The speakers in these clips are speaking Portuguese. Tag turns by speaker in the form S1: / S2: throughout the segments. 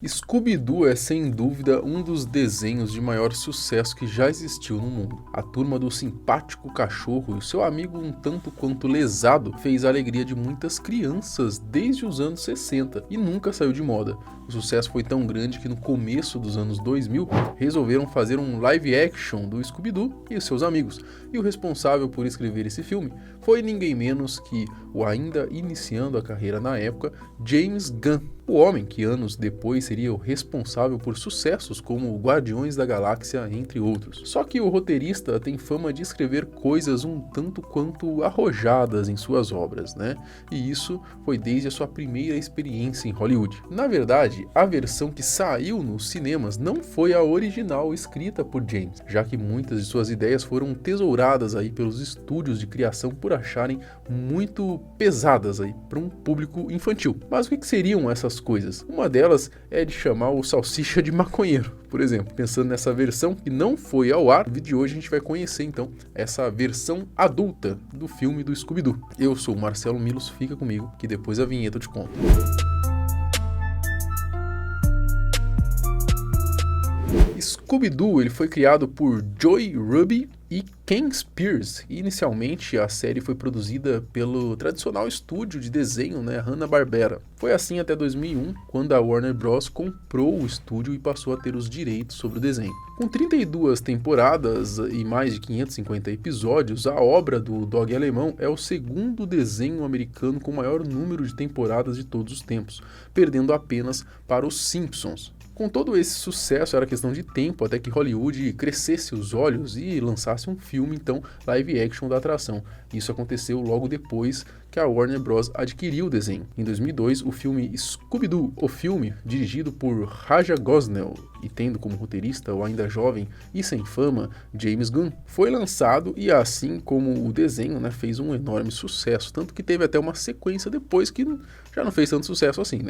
S1: Scooby-Doo é sem dúvida um dos desenhos de maior sucesso que já existiu no mundo. A turma do simpático cachorro e o seu amigo um tanto quanto lesado fez a alegria de muitas crianças desde os anos 60 e nunca saiu de moda. O sucesso foi tão grande que no começo dos anos 2000 resolveram fazer um live action do Scooby-Doo e seus amigos. E o responsável por escrever esse filme foi ninguém menos que o ainda iniciando a carreira na época, James Gunn. O homem que anos depois seria o responsável por sucessos como Guardiões da Galáxia, entre outros. Só que o roteirista tem fama de escrever coisas um tanto quanto arrojadas em suas obras, né? E isso foi desde a sua primeira experiência em Hollywood. Na verdade, a versão que saiu nos cinemas não foi a original escrita por James, já que muitas de suas ideias foram tesouradas aí pelos estúdios de criação por acharem muito pesadas aí para um público infantil. Mas o que seriam essas coisas? Uma delas é de chamar o Salsicha de maconheiro, por exemplo. Pensando nessa versão que não foi ao ar, no vídeo de hoje a gente vai conhecer então essa versão adulta do filme do Scooby-Doo. Eu sou o Marcelo Milos, fica comigo que depois a vinheta eu te conto. Scooby-Doo ele foi criado por Joey Ruby e Ken Spears. Inicialmente a série foi produzida pelo tradicional estúdio de desenho, Hanna-Barbera. Foi assim até 2001, quando a Warner Bros. Comprou o estúdio e passou a ter os direitos sobre o desenho. Com 32 temporadas e mais de 550 episódios, a obra do Dog Alemão é o segundo desenho americano com o maior número de temporadas de todos os tempos, perdendo apenas para os Simpsons. Com todo esse sucesso, era questão de tempo até que Hollywood crescesse os olhos e lançasse um filme, então, live action da atração. Isso aconteceu logo depois que a Warner Bros. Adquiriu o desenho. Em 2002, o filme Scooby-Doo, o filme, dirigido por Raja Gosnell e tendo como roteirista o ainda jovem e sem fama James Gunn, foi lançado e assim como o desenho, fez um enorme sucesso, tanto que teve até uma sequência depois que já não fez tanto sucesso assim,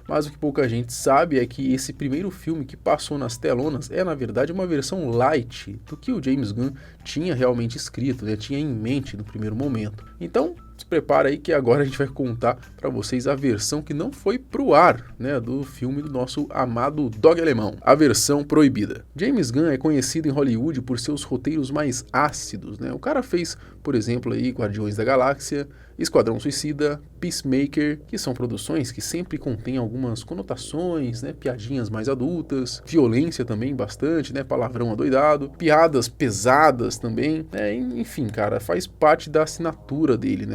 S1: Mas o que pouca gente sabe é que esse primeiro filme que passou nas telonas é na verdade uma versão light do que o James Gunn tinha realmente escrito, tinha em mente no primeiro momento. Então, se prepara aí que agora a gente vai contar para vocês a versão que não foi pro ar, do filme do nosso amado Dog Alemão, a versão proibida. James Gunn é conhecido em Hollywood por seus roteiros mais ácidos, O cara fez, por exemplo, aí Guardiões da Galáxia, Esquadrão Suicida, Peacemaker, que são produções que sempre contêm algumas conotações, piadinhas mais adultas, violência também bastante, palavrão adoidado, piadas pesadas também, enfim, cara, faz parte da assinatura dele,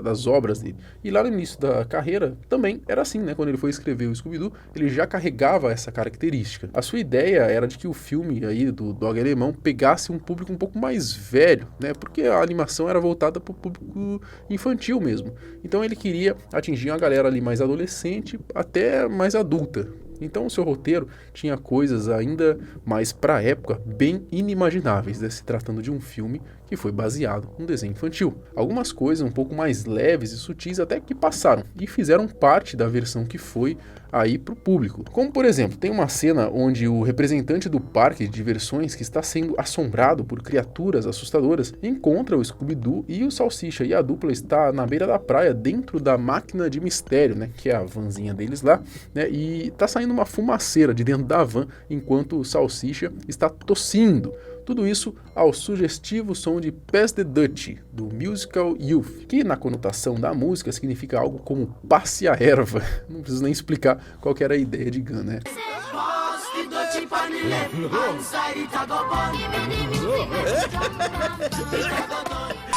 S1: das obras dele. E lá no início da carreira também era assim, quando ele foi escrever o Scooby-Doo, ele já carregava essa característica. A sua ideia era de que o filme aí do Dog Alemão pegasse um público um pouco mais velho, porque a animação era voltada para o público infantil mesmo. Então ele queria atingir uma galera ali mais adolescente até mais adulta. Então o seu roteiro tinha coisas ainda mais para a época bem inimagináveis, se tratando de um filme que foi baseado num desenho infantil. Algumas coisas um pouco mais leves e sutis até que passaram e fizeram parte da versão que foi aí pro público. Como por exemplo, tem uma cena onde o representante do parque de diversões que está sendo assombrado por criaturas assustadoras encontra o Scooby-Doo e o Salsicha e a dupla está na beira da praia dentro da máquina de mistério, que é a vanzinha deles lá, e tá saindo uma fumaceira de dentro da van enquanto o Salsicha está tossindo. Tudo isso ao sugestivo som de Pass the Dutch, do musical Youth, que na conotação da música significa algo como passe a erva. Não preciso nem explicar qual que era a ideia de Gunn,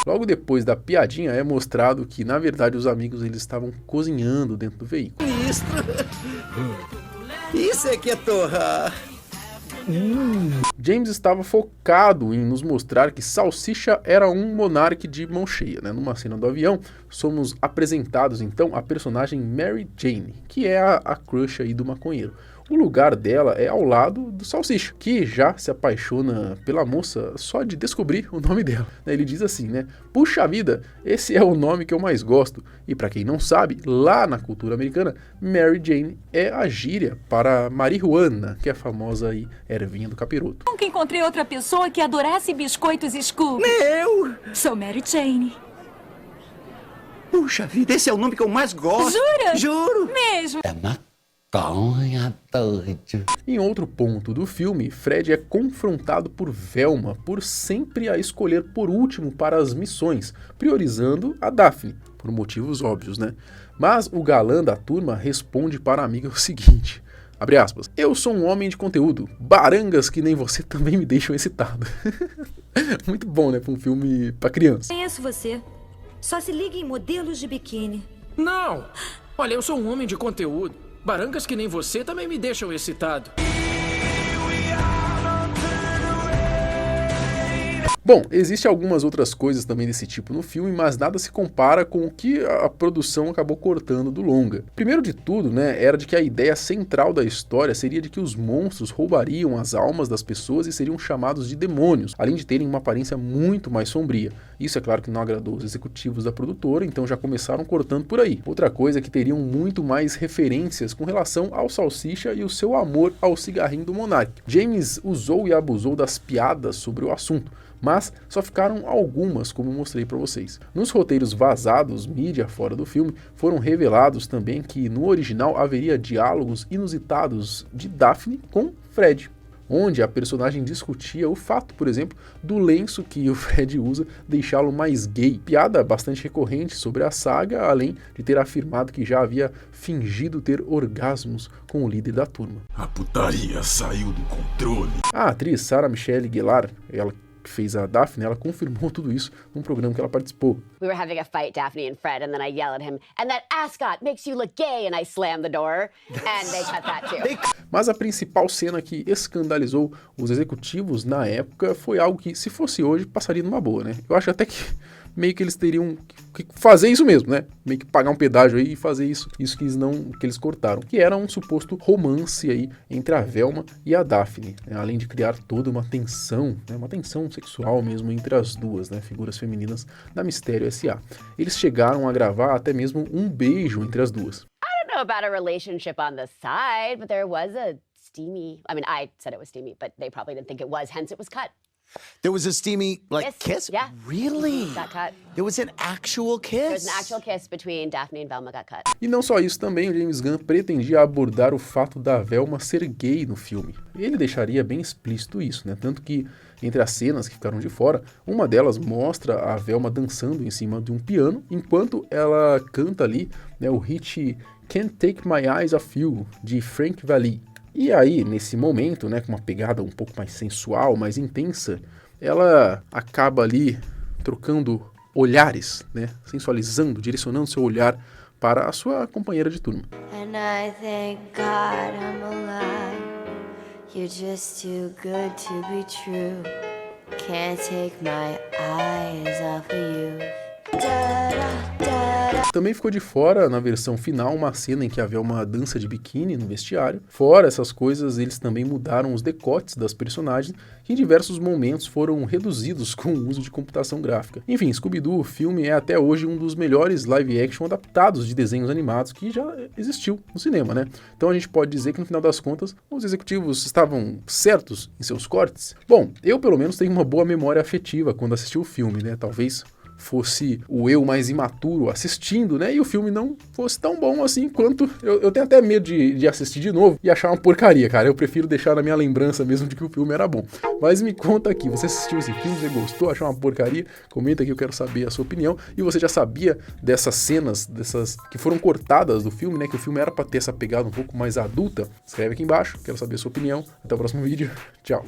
S1: Logo depois da piadinha é mostrado que, na verdade, os amigos eles estavam cozinhando dentro do veículo.
S2: Isso é que é torrar.
S1: James estava focado em nos mostrar que Salsicha era um monarca de mão cheia. Numa cena do avião, somos apresentados então a personagem Mary Jane, que é a crush aí do maconheiro. O lugar dela é ao lado do Salsicha, que já se apaixona pela moça só de descobrir o nome dela. Ele diz assim, puxa vida, esse é o nome que eu mais gosto. E para quem não sabe, lá na cultura americana, Mary Jane é a gíria para marihuana, que é a famosa aí ervinha do capiroto.
S3: Nunca encontrei outra pessoa que adorasse biscoitos Scooby.
S2: Eu?
S3: Sou Mary Jane.
S2: Puxa vida, esse é o nome que eu mais gosto.
S3: Jura?
S2: Juro.
S3: Mesmo.
S2: É maconha.
S4: Conha doido.
S1: Em outro ponto do filme, Fred é confrontado por Velma por sempre a escolher por último para as missões, priorizando a Daphne, por motivos óbvios, né? Mas o galã da turma responde para a amiga o seguinte, abre aspas, eu sou um homem de conteúdo, barangas que nem você também me deixam excitado. Muito bom, né, para um filme para criança.
S5: Conheço você. Só se liga em modelos de biquíni.
S6: Não! Olha, eu sou um homem de conteúdo. Barangas que nem você também me deixam excitado.
S1: Bom, existem algumas outras coisas também desse tipo no filme, mas nada se compara com o que a produção acabou cortando do longa. Primeiro de tudo, né, era de que a ideia central da história seria de que os monstros roubariam as almas das pessoas e seriam chamados de demônios, além de terem uma aparência muito mais sombria. Isso é claro que não agradou os executivos da produtora, então já começaram cortando por aí. Outra coisa é que teriam muito mais referências com relação ao Salsicha e o seu amor ao cigarrinho do Monark. James usou e abusou das piadas sobre o assunto, mas só ficaram algumas, como mostrei para vocês. Nos roteiros vazados, mídia fora do filme, foram revelados também que no original haveria diálogos inusitados de Daphne com Fred, onde a personagem discutia o fato, por exemplo, do lenço que o Fred usa deixá-lo mais gay. Piada bastante recorrente sobre a saga, além de ter afirmado que já havia fingido ter orgasmos com o líder da turma.
S7: A putaria saiu do controle.
S1: A atriz Sarah Michelle Gellar, ela que fez a Daphne, ela confirmou tudo isso num programa que ela participou.
S8: We were having a fight, Daphne and Fred, and then I yell at him, and that ascot makes you look gay, and I slam the door, and they cut that too.
S1: Mas a principal cena que escandalizou os executivos na época foi algo que, se fosse hoje, passaria numa boa, né? Eu acho até que meio que eles teriam que fazer isso mesmo, né? Meio que pagar um pedágio aí e fazer isso que eles cortaram, que era um suposto romance aí entre a Velma e a Daphne, né? Além de criar toda uma tensão, né? Uma tensão sexual mesmo entre as duas, né? Figuras femininas da Mistério S.A. Eles chegaram a gravar até mesmo um beijo entre as duas.
S8: I don't know about a relationship on the side, but there was a steamy, I mean, I said it was steamy, but they probably didn't think it was, hence it was cut.
S2: There was a steamy, kiss?
S8: Yeah.
S2: Really?
S8: Got cut.
S2: There was an actual kiss?
S8: There was an actual kiss between Daphne and Velma got cut.
S1: E não só isso, também o James Gunn pretendia abordar o fato da Velma ser gay no filme. Ele deixaria bem explícito isso, né? Tanto que, entre as cenas que ficaram de fora, uma delas mostra a Velma dançando em cima de um piano, enquanto ela canta ali, né, o hit Can't Take My Eyes Off You, de Frank Valli. E aí, nesse momento, né, com uma pegada um pouco mais sensual, mais intensa, ela acaba ali trocando olhares, né, sensualizando, direcionando seu olhar para a sua companheira de turma.
S9: And I thank God I'm alive. You're just too good to be true. Can't take my eyes off of you.
S1: Também ficou de fora, na versão final, uma cena em que havia uma dança de biquíni no vestiário. Fora essas coisas, eles também mudaram os decotes das personagens, que em diversos momentos foram reduzidos com o uso de computação gráfica. Enfim, Scooby-Doo, o filme, é até hoje um dos melhores live-action adaptados de desenhos animados que já existiu no cinema, né? Então a gente pode dizer que, no final das contas, os executivos estavam certos em seus cortes. Bom, eu pelo menos tenho uma boa memória afetiva quando assisti o filme, né? Talvez fosse o eu mais imaturo assistindo, né, e o filme não fosse tão bom assim quanto... Eu tenho até medo de assistir de novo e achar uma porcaria, cara. Eu prefiro deixar na minha lembrança mesmo de que o filme era bom. Mas me conta aqui, você assistiu esse filme, você gostou, achou uma porcaria? Comenta aqui, eu quero saber a sua opinião. E você já sabia dessas cenas, dessas que foram cortadas do filme, né, que o filme era pra ter essa pegada um pouco mais adulta? Escreve aqui embaixo, quero saber a sua opinião. Até o próximo vídeo, tchau!